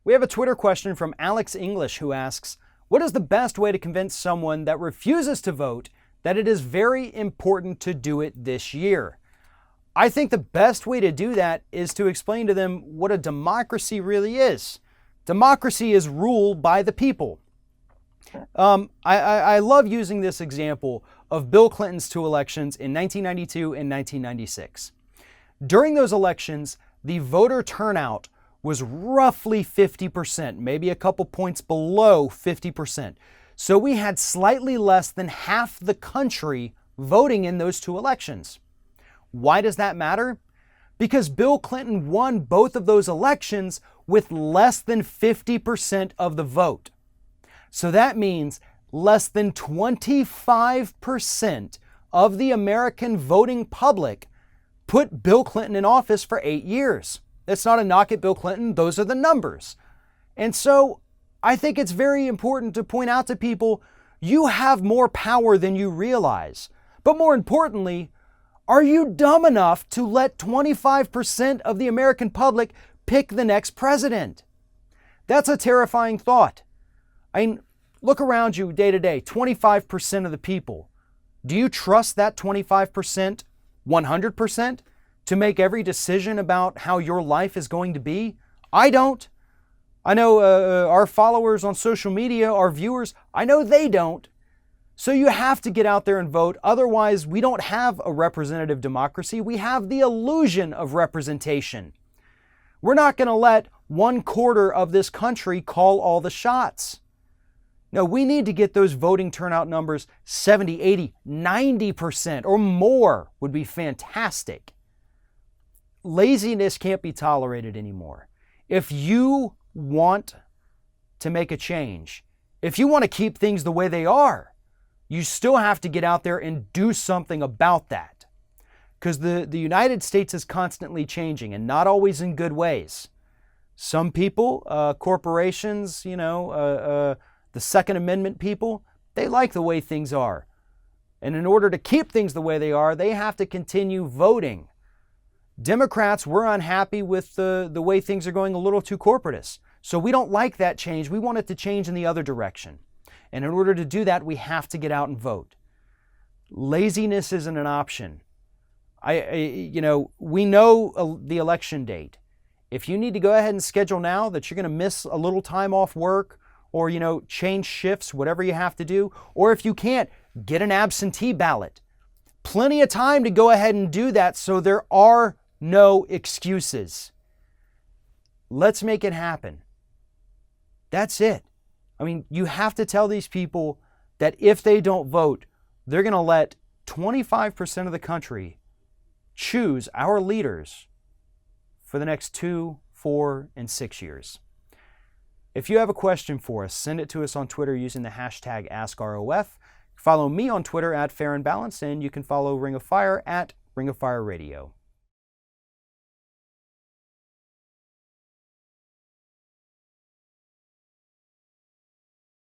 We have a Twitter question from Alex English who asks, what is the best way to convince someone that refuses to vote that it is very important to do it this year? I think the best way to do that is to explain to them what a democracy really is. Democracy is ruled by the people. I love using this example of Bill Clinton's two elections in 1992 and 1996. During those elections, the voter turnout was roughly 50%, maybe a couple points below 50%. So we had slightly less than half the country voting in those two elections. Why does that matter? Because Bill Clinton won both of those elections with less than 50% of the vote. So that means less than 25% of the American voting public put Bill Clinton in office for 8 years. That's not a knock at Bill Clinton. Those are the numbers. And so I think it's very important to point out to people, you have more power than you realize. But more importantly, are you dumb enough to let 25% of the American public pick the next president? That's a terrifying thought. I mean, look around you day to day, 25% of the people. Do you trust that 25%, 100%, to make every decision about how your life is going to be? I don't. I know our followers on social media, our viewers, I know they don't. So you have to get out there and vote. Otherwise, we don't have a representative democracy. We have the illusion of representation. We're not going to let 1/4 of this country call all the shots. No, we need to get those voting turnout numbers 70, 80, 90% or more would be fantastic. Laziness can't be tolerated anymore. If you want to make a change, if you want to keep things the way they are, you still have to get out there and do something about that. Because the United States is constantly changing and not always in good ways. Some people, corporations, the Second Amendment people, they like the way things are. And in order to keep things the way they are, they have to continue voting. Democrats, we're unhappy with the way things are going a little too corporatist. So we don't like that change. We want it to change in the other direction. And in order to do that, we have to get out and vote. Laziness isn't an option. We know the election date. If you need to go ahead and schedule now that you're going to miss a little time off work or, change shifts, whatever you have to do, or if you can't, get an absentee ballot. Plenty of time to go ahead and do that so there are no excuses. Let's make it happen. That's it. I mean, you have to tell these people that if they don't vote, they're going to let 25% of the country choose our leaders for the next 2, 4, and 6 years. If you have a question for us, send it to us on Twitter using the hashtag AskROF. Follow me on Twitter at Fair and Balanced, and you can follow Ring of Fire at Ring of Fire Radio.